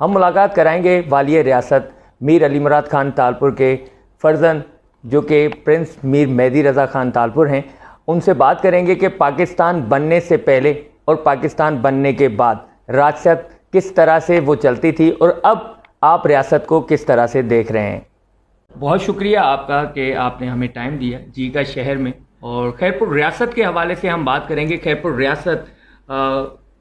ہم ملاقات کرائیں گے والی ریاست میر علی مراد خان تالپور کے فرزند جو کہ پرنس میر مہدی رضا خان تالپور ہیں. ان سے بات کریں گے کہ پاکستان بننے سے پہلے اور پاکستان بننے کے بعد ریاست کس طرح سے وہ چلتی تھی اور اب آپ ریاست کو کس طرح سے دیکھ رہے ہیں. بہت شکریہ آپ کا کہ آپ نے ہمیں ٹائم دیا جی کا شہر میں. اور خیرپور ریاست کے حوالے سے ہم بات کریں گے. خیرپور ریاست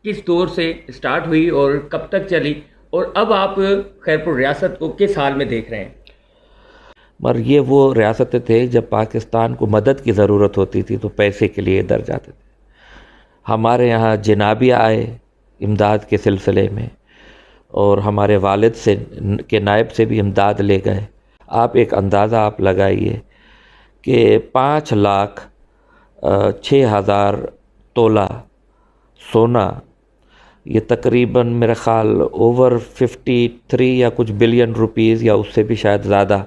کس دور سے اسٹارٹ ہوئی اور کب تک چلی اور اب آپ خیرپور ریاست کو کس حال میں دیکھ رہے ہیں؟ مگر یہ وہ ریاستیں تھے جب پاکستان کو مدد کی ضرورت ہوتی تھی تو پیسے کے لیے ادھر جاتے تھے. ہمارے یہاں جنابی آئے امداد کے سلسلے میں اور ہمارے والد سے کے نائب سے بھی امداد لے گئے. آپ ایک اندازہ آپ لگائیے کہ 5,06,000 تولہ سونا، یہ تقریباً میرا خیال اوور 53 یا کچھ بلین روپیز یا اس سے بھی شاید زیادہ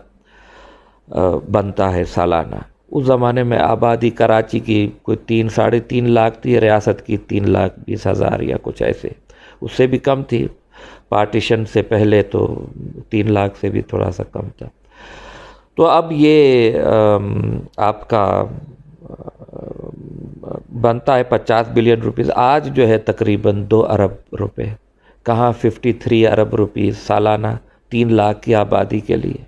بنتا ہے سالانہ. اس زمانے میں آبادی کراچی کی کوئی 3-3.5 لاکھ تھی، ریاست کی 3,20,000 یا کچھ ایسے، اس سے بھی کم تھی. پارٹیشن سے پہلے تو 3 لاکھ سے بھی تھوڑا سا کم تھا. تو اب یہ آپ کا بنتا ہے 50 بلین روپیز. آج جو ہے تقریباً 2 ارب روپے، کہاں 53 ارب روپیز سالانہ 3 لاکھ کی آبادی کے لیے،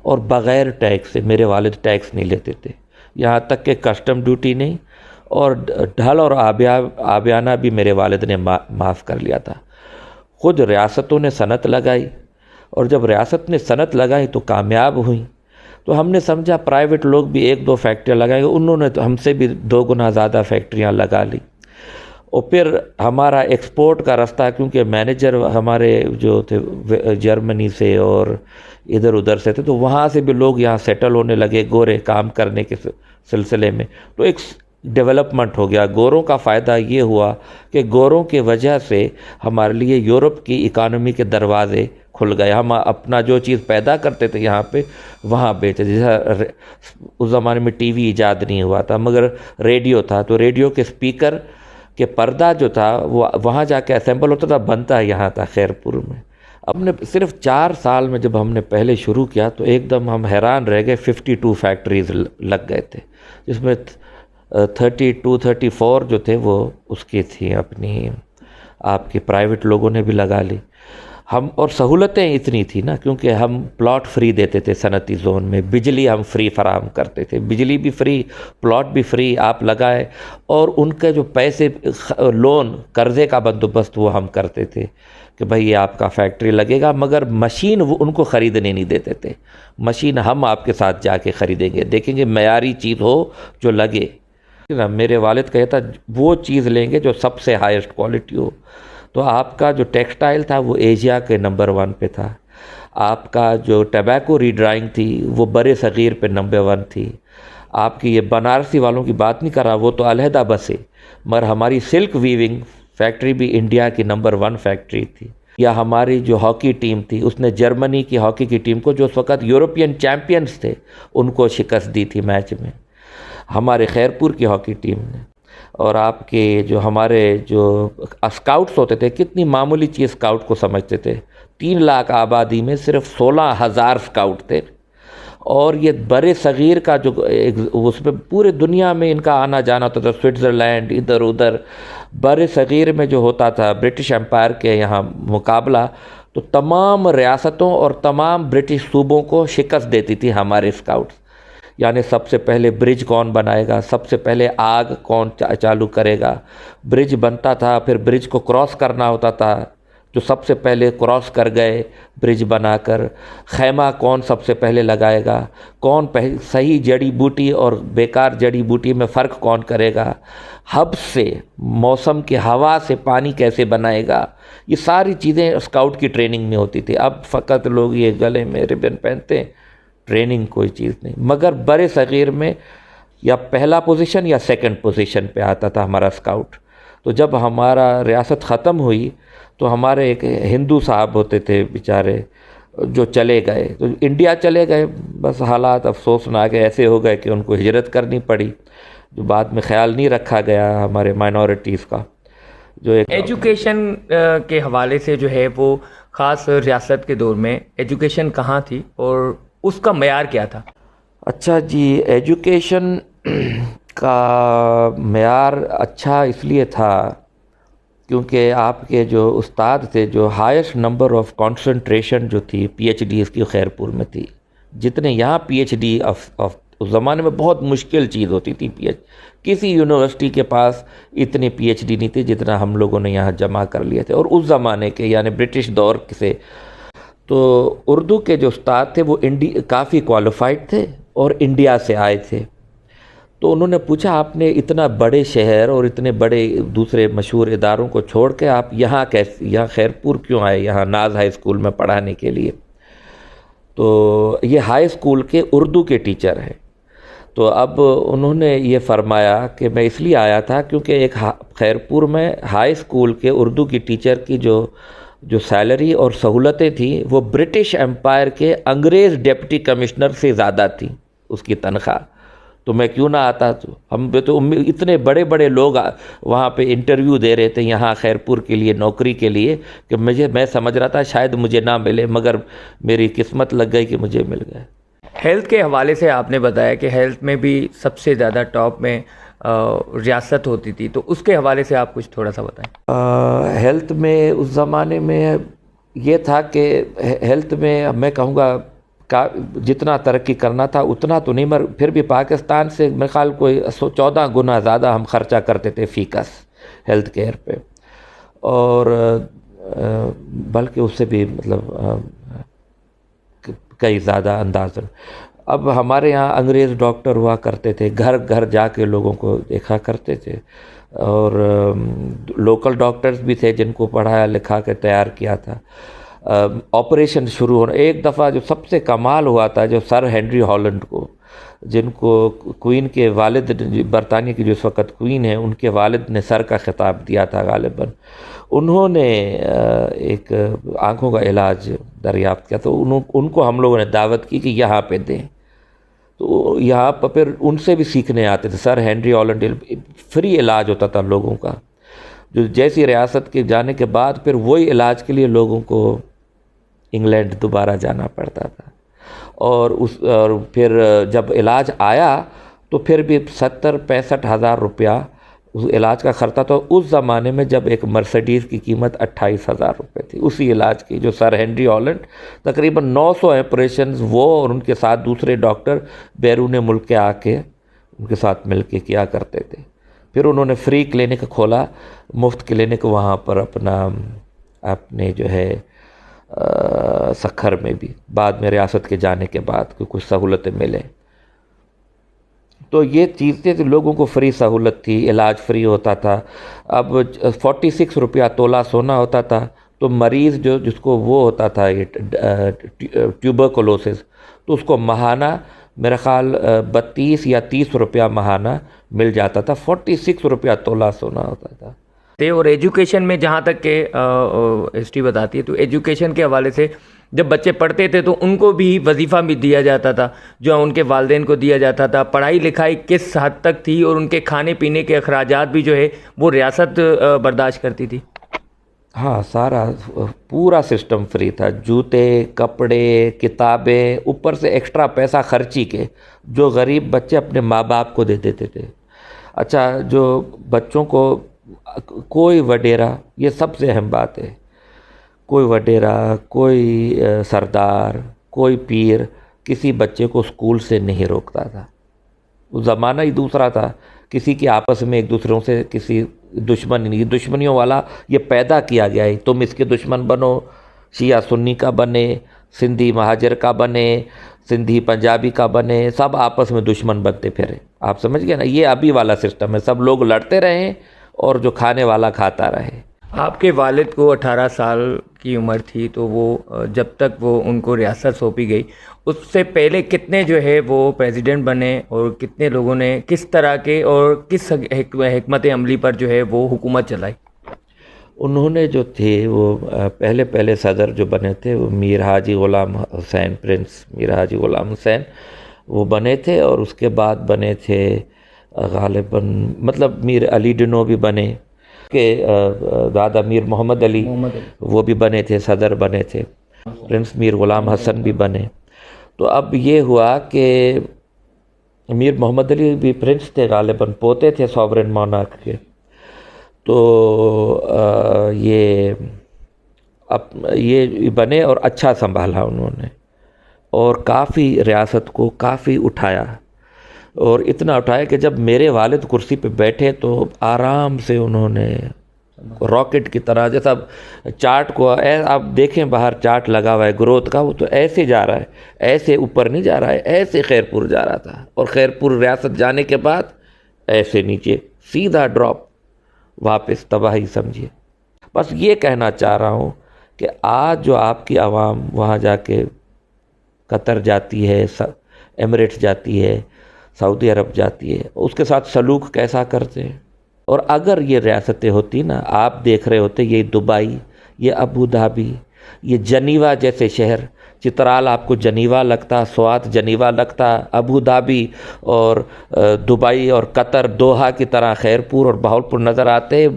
اور بغیر ٹیکس سے. میرے والد ٹیکس نہیں لیتے تھے، یہاں تک کہ کسٹم ڈیوٹی نہیں، اور ڈھل اور آبیانہ بھی میرے والد نے معاف کر لیا تھا. خود ریاستوں نے صنعت لگائی، اور جب ریاست نے صنعت لگائی تو کامیاب ہوئیں. تو ہم نے سمجھا پرائیویٹ لوگ بھی 1-2 فیکٹریاں لگائیں گے. انہوں نے تو ہم سے بھی 2 گنا زیادہ فیکٹریاں لگا لی. اور پھر ہمارا ایکسپورٹ کا راستہ، کیونکہ مینیجر ہمارے جو تھے جرمنی سے اور ادھر ادھر سے تھے، تو وہاں سے بھی لوگ یہاں سیٹل ہونے لگے گورے کام کرنے کے سلسلے میں. تو ایک ڈیولپمنٹ ہو گیا. گوروں کا فائدہ یہ ہوا کہ گوروں کی وجہ سے ہمارے لیے یورپ کی اکانومی کے دروازے کھل گئے. ہم اپنا جو چیز پیدا کرتے تھے یہاں پہ وہاں بیچتے. جیسا اس زمانے میں ٹی وی ایجاد نہیں ہوا تھا مگر ریڈیو تھا، تو ریڈیو کے اسپیکر کہ پردہ جو تھا وہ وہاں جا کے اسمبل ہوتا تھا، بنتا یہاں تھا خیرپور میں. ہم نے صرف 4 سال میں جب ہم نے پہلے شروع کیا تو ایک دم ہم حیران رہ گئے. 52 فیکٹریز لگ گئے تھے، جس میں 32-34 جو تھے وہ اس کی تھی اپنی آپ کی پرائیویٹ لوگوں نے بھی لگا لی. ہم اور سہولتیں اتنی تھی نا، کیونکہ ہم پلاٹ فری دیتے تھے صنعتی زون میں، بجلی ہم فری فراہم کرتے تھے، بجلی بھی فری، پلاٹ بھی فری آپ لگائے. اور ان کے جو پیسے لون قرضے کا بندوبست وہ ہم کرتے تھے کہ بھئی یہ آپ کا فیکٹری لگے گا، مگر مشین وہ ان کو خریدنے نہیں دیتے تھے. مشین ہم آپ کے ساتھ جا کے خریدیں گے، دیکھیں گے معیاری چیز ہو جو لگے. میرے والد کہتا وہ چیز لیں گے جو سب سے ہائیسٹ کوالٹی ہو. تو آپ کا جو ٹیکسٹائل تھا وہ ایشیا کے نمبر 1 پہ تھا. آپ کا جو ٹیبیکو ری ڈرائنگ تھی وہ برے صغیر پہ نمبر 1 تھی. آپ کی یہ بنارسی والوں کی بات نہیں کر رہا، وہ تو علیحدہ بس ہے، مگر ہماری سلک ویونگ فیکٹری بھی انڈیا کی نمبر 1 فیکٹری تھی. یا ہماری جو ہاکی ٹیم تھی اس نے جرمنی کی ہاکی کی ٹیم کو جو اس وقت یورپین چیمپئنز تھے ان کو شکست دی تھی میچ میں، ہمارے خیرپور کی ہاکی ٹیم نے. اور آپ کے جو ہمارے جو اسکاؤٹس ہوتے تھے، کتنی معمولی چیز اسکاؤٹ کو سمجھتے تھے. 3 لاکھ آبادی میں صرف 16,000 اسکاؤٹ تھے. اور یہ برے صغیر کا جو اس میں پورے دنیا میں ان کا آنا جانا ہوتا تھا، سوئٹزرلینڈ ادھر ادھر. برے صغیر میں جو ہوتا تھا برٹش امپائر کے یہاں مقابلہ، تو تمام ریاستوں اور تمام برٹش صوبوں کو شکست دیتی تھی ہمارے اسکاؤٹس. یعنی سب سے پہلے برج کون بنائے گا، سب سے پہلے آگ کون چالو کرے گا. برج بنتا تھا، پھر برج کو کراس کرنا ہوتا تھا، جو سب سے پہلے کراس کر گئے برج بنا کر. خیمہ کون سب سے پہلے لگائے گا، کون صحیح جڑی بوٹی اور بیکار جڑی بوٹی میں فرق کون کرے گا، ہب سے موسم کی ہوا سے پانی کیسے بنائے گا. یہ ساری چیزیں اسکاؤٹ کی ٹریننگ میں ہوتی تھی. اب فقط لوگ یہ گلے میں ربن پہنتے ہیں، ٹریننگ کوئی چیز نہیں. مگر برے صغیر میں یا پہلا پوزیشن یا سیکنڈ پوزیشن پہ آتا تھا ہمارا اسکاؤٹ. تو جب ہمارا ریاست ختم ہوئی تو ہمارے ایک ہندو صاحب ہوتے تھے بیچارے جو چلے گئے، تو انڈیا چلے گئے. بس حالات افسوسناک ایسے ہو گئے کہ ان کو ہجرت کرنی پڑی، جو بعد میں خیال نہیں رکھا گیا ہمارے مائنورٹیز کا. جو ایک ایجوکیشن کے حوالے سے جو ہے وہ خاص ریاست کے دور میں ایجوکیشن کہاں تھی اور اس کا معیار کیا تھا؟ اچھا جی، ایجوکیشن کا معیار اچھا اس لیے تھا کیونکہ آپ کے جو استاد تھے، جو ہائیسٹ نمبر آف کانسنٹریشن جو تھی پی ایچ ڈی اس کی خیرپور میں تھی. جتنے یہاں پی ایچ ڈی اس زمانے میں بہت مشکل چیز ہوتی تھی. کسی یونیورسٹی کے پاس اتنی پی ایچ ڈی نہیں تھی جتنا ہم لوگوں نے یہاں جمع کر لیے تھے. اور اس زمانے کے یعنی برٹش دور سے تو اردو کے جو استاد تھے وہ کافی کوالیفائڈ تھے اور انڈیا سے آئے تھے. تو انہوں نے پوچھا آپ نے اتنا بڑے شہر اور اتنے بڑے دوسرے مشہور اداروں کو چھوڑ کے آپ یہاں خیرپور کیوں آئے، یہاں ناز ہائی اسکول میں پڑھانے کے لیے؟ تو یہ ہائی اسکول کے اردو کے ٹیچر ہیں. تو اب انہوں نے یہ فرمایا کہ میں اس لیے آیا تھا کیونکہ ایک خیرپور میں ہائی اسکول کے اردو کی ٹیچر کی جو سیلری اور سہولتیں تھیں وہ برٹش امپائر کے انگریز ڈپٹی کمشنر سے زیادہ تھیں اس کی تنخواہ. تو میں کیوں نہ آتا؟ تو ہم تو اتنے بڑے بڑے لوگ وہاں پہ انٹرویو دے رہے تھے یہاں خیرپور کے لیے نوکری کے لیے کہ میں سمجھ رہا تھا شاید مجھے نہ ملے، مگر میری قسمت لگ گئی کہ مجھے مل گئے. ہیلتھ کے حوالے سے آپ نے بتایا کہ ہیلتھ میں بھی سب سے زیادہ ٹاپ میں ریاست ہوتی تھی، تو اس کے حوالے سے آپ کچھ تھوڑا سا بتائیں. ہیلتھ میں اس زمانے میں یہ تھا کہ ہیلتھ میں میں کہوں گا جتنا ترقی کرنا تھا اتنا تو نہیں، مگر پھر بھی پاکستان سے میرے خیال کوئی 14 گنا زیادہ ہم خرچہ کرتے تھے فی کس ہیلتھ کیئر پہ، اور بلکہ اس سے بھی مطلب کئی زیادہ انداز. اب ہمارے یہاں انگریز ڈاکٹر ہوا کرتے تھے، گھر گھر جا کے لوگوں کو دیکھا کرتے تھے، اور لوکل ڈاکٹرز بھی تھے جن کو پڑھایا لکھا کے تیار کیا تھا. آپریشن شروع ہونا ایک دفعہ جو سب سے کمال ہوا تھا، جو سر ہنری ہالینڈ کو، جن کو کوئین کے والد، برطانیہ کی جو اس وقت کوئین ہیں ان کے والد نے سر کا خطاب دیا تھا غالباً، انہوں نے ایک آنکھوں کا علاج دریافت کیا. تو ان کو ہم لوگوں نے دعوت کی کہ یہاں پہ دیں. تو یہاں پر پھر ان سے بھی سیکھنے آتے تھے. سر ہنری ہالینڈ فری علاج ہوتا تھا لوگوں کا، جو جیسی ریاست کے جانے کے بعد پھر وہی علاج کے لیے لوگوں کو انگلینڈ دوبارہ جانا پڑتا تھا. اور پھر جب علاج آیا تو پھر بھی 70-65 ہزار روپیہ اس علاج کا خرچہ. تو اس زمانے میں جب ایک مرسڈیز کی قیمت 28,000 روپے تھی اسی علاج کی، جو سر ہنری ہالینڈ تقریباً 900 آپریشنز وہ اور ان کے ساتھ دوسرے ڈاکٹر بیرون ملک کے آ کے ان کے ساتھ مل کے کیا کرتے تھے. پھر انہوں نے فری کلینک کھولا، مفت کلینک وہاں پر اپنے جو ہے سکھر میں بھی، بعد میں ریاست کے جانے کے بعد کچھ سہولتیں ملیں. تو یہ چیزیں لوگوں کو فری سہولت تھی، علاج فری ہوتا تھا. اب 46 روپیہ تولہ سونا ہوتا تھا، تو مریض جس کو وہ ہوتا تھا یہ ٹیوبرکلوسس، تو اس کو ماہانہ میرا خیال 32 یا 30 روپیہ ماہانہ مل جاتا تھا. 46 روپیہ تولہ سونا ہوتا تھا. اور ایجوکیشن میں جہاں تک کہ ہسٹری بتاتی ہے تو ایجوکیشن کے حوالے سے جب بچے پڑھتے تھے تو ان کو بھی وظیفہ بھی دیا جاتا تھا جو ان کے والدین کو دیا جاتا تھا. پڑھائی لکھائی کس حد تک تھی اور ان کے کھانے پینے کے اخراجات بھی جو ہے وہ ریاست برداشت کرتی تھی؟ ہاں، سارا پورا سسٹم فری تھا. جوتے، کپڑے، کتابیں، اوپر سے ایکسٹرا پیسہ خرچی کے جو غریب بچے اپنے ماں باپ کو دے دیتے تھے. اچھا، جو بچوں کو کوئی وڈیرا، یہ سب سے اہم بات ہے، کوئی وڈیرا، کوئی سردار، کوئی پیر کسی بچے کو اسکول سے نہیں روکتا تھا. وہ زمانہ ہی دوسرا تھا، کسی کے آپس میں ایک دوسروں سے کسی دشمنیوں والا یہ پیدا کیا گیا ہے. تم اس کے دشمن بنو، شیعہ سنی کا بنے، سندھی مہاجر کا بنے، سندھی پنجابی کا بنے، سب آپس میں دشمن بنتے پھرے. آپ سمجھ گئے نا، یہ ابھی والا سسٹم ہے. سب لوگ لڑتے رہیں اور جو کھانے والا کھاتا رہے. آپ کے والد کو 18 سال کی عمر تھی تو وہ جب تک وہ ان کو ریاست سونپی گئی اس سے پہلے کتنے جو ہے وہ پریزیڈنٹ بنے اور کتنے لوگوں نے کس طرح کے اور کس حکمت عملی پر جو ہے وہ حکومت چلائی؟ انہوں نے جو تھے وہ پہلے صدر جو بنے تھے وہ میر حاجی غلام حسین، پرنس میر حاجی غلام حسین وہ بنے تھے. اور اس کے بعد بنے تھے غالباً مطلب میر علی ڈنو بھی بنے. کہ دادا میر محمد علی وہ بھی بنے تھے، صدر بنے تھے، پرنس میر غلام حسن بھی بنے. تو اب یہ ہوا کہ میر محمد علی بھی پرنس تھے، غالباً پوتے تھے سوورن مونارک کے. تو یہ بنے اور اچھا سنبھالا انہوں نے، اور کافی ریاست کو کافی اٹھایا، اور اتنا اٹھایا کہ جب میرے والد کرسی پہ بیٹھے تو آرام سے انہوں نے راکٹ کی طرح، جیسا چارٹ کو آپ دیکھیں باہر چارٹ لگا ہوا ہے گروتھ کا، وہ تو ایسے جا رہا ہے، ایسے اوپر نہیں جا رہا ہے، ایسے خیرپور جا رہا تھا، اور خیرپور ریاست جانے کے بعد ایسے نیچے سیدھا ڈراپ واپس تباہی سمجھیے. بس یہ کہنا چاہ رہا ہوں کہ آج جو آپ کی عوام وہاں جا کے قطر جاتی ہے، ایمریٹس جاتی ہے، سعودی عرب جاتی ہے، اس کے ساتھ سلوک کیسا کرتے ہیں. اور اگر یہ ریاستیں ہوتی نا، آپ دیکھ رہے ہوتے یہ دبئی، یہ ابو دھابی، یہ جنیوا جیسے شہر، چترال آپ کو جنیوا لگتا، سوات جنیوا لگتا، ابو دھابی اور دبئی اور قطر دوحہ کی طرح خیرپور اور بہاولپور نظر آتے،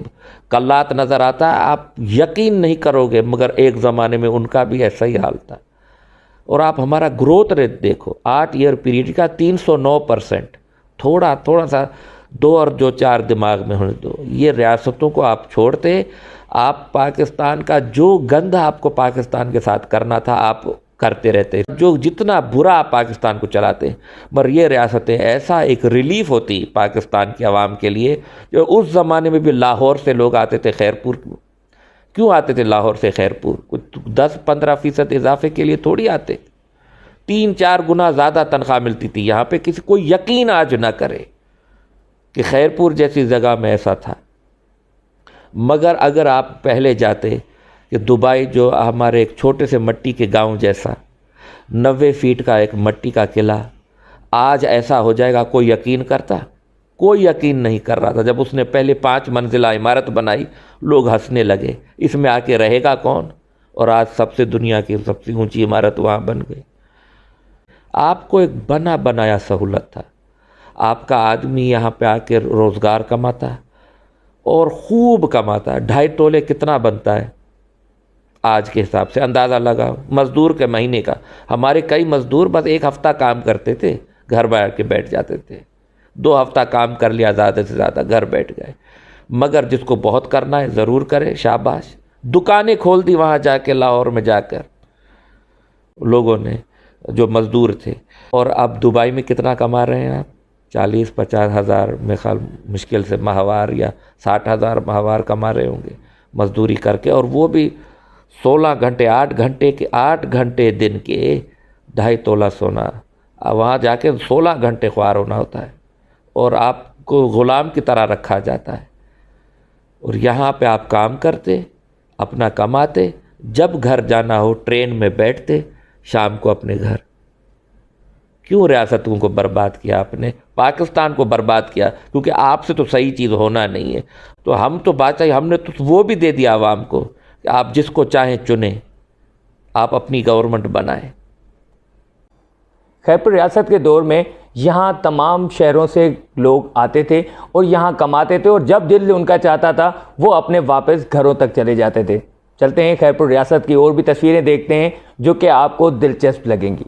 کلات نظر آتا. آپ یقین نہیں کرو گے مگر ایک زمانے میں ان کا بھی ایسا ہی حال تھا. اور آپ ہمارا گروتھ ریٹ دیکھو 8 ایئر پیریڈ کا 309%، تھوڑا سا 2 اور 4 دماغ میں ہونے دو. یہ ریاستوں کو آپ چھوڑتے، آپ پاکستان کا جو گند آپ کو پاکستان کے ساتھ کرنا تھا آپ کرتے رہتے، جو جتنا برا آپ پاکستان کو چلاتے. مگر یہ ریاستیں ایسا ایک ریلیف ہوتی پاکستان کی عوام کے لیے. جو اس زمانے میں بھی لاہور سے لوگ آتے تھے خیرپور، کیوں آتے تھے لاہور سے خیرپور؟ 10-15% اضافے کے لیے تھوڑی آتے، 3-4 گنا زیادہ تنخواہ ملتی تھی. یہاں پہ کسی کو یقین آج نہ کرے کہ خیرپور جیسی جگہ میں ایسا تھا. مگر اگر آپ پہلے جاتے کہ دبئی جو ہمارے ایک چھوٹے سے مٹی کے گاؤں جیسا 90 فیٹ کا ایک مٹی کا قلعہ آج ایسا ہو جائے گا، کوئی یقین کرتا؟ کوئی یقین نہیں کر رہا تھا. جب اس نے پہلے 5 منزلہ عمارت بنائی لوگ ہنسنے لگے، اس میں آ کے رہے گا کون؟ اور آج دنیا کی سب سے اونچی عمارت وہاں بن گئی. آپ کو ایک بنا بنایا سہولت تھا. آپ کا آدمی یہاں پہ آ کے روزگار کماتا اور خوب کماتا. 2.5 تولے کتنا بنتا ہے آج کے حساب سے؟ اندازہ لگاؤ مزدور کے مہینے کا. ہمارے کئی مزدور بس 1 ہفتہ کام کرتے تھے، گھر بیٹھ کے بیٹھ جاتے تھے. 2 ہفتہ کام کر لیا، زیادہ سے زیادہ گھر بیٹھ گئے. مگر جس کو بہت کرنا ہے ضرور کرے، شاباش. دکانیں کھول دی وہاں جا کے، لاہور میں جا کر لوگوں نے جو مزدور تھے. اور اب دبئی میں کتنا کما رہے ہیں آپ؟ 40-50 ہزار میں خیال مشکل سے ماہوار، یا 60 ہزار ماہوار کما رہے ہوں گے مزدوری کر کے. اور وہ بھی 16 گھنٹے 8 گھنٹے دن کے 2.5 تولہ سونا. وہاں جا کے 16 گھنٹے خوار ہونا ہوتا ہے، اور آپ کو غلام کی طرح رکھا جاتا ہے. اور یہاں پہ آپ کام کرتے، اپنا کماتے، جب گھر جانا ہو ٹرین میں بیٹھتے، شام کو اپنے گھر. کیوں ریاستوں کو برباد کیا آپ نے؟ پاکستان کو برباد کیا کیونکہ آپ سے تو صحیح چیز ہونا نہیں ہے. تو ہم تو ہم نے تو وہ بھی دے دیا عوام کو کہ آپ جس کو چاہیں چنیں، آپ اپنی گورنمنٹ بنائیں. خیرپور ریاست کے دور میں یہاں تمام شہروں سے لوگ آتے تھے اور یہاں کماتے تھے، اور جب دل ان کا چاہتا تھا وہ اپنے واپس گھروں تک چلے جاتے تھے. چلتے ہیں خیرپور ریاست کی اور بھی تصویریں دیکھتے ہیں جو کہ آپ کو دلچسپ لگیں گی.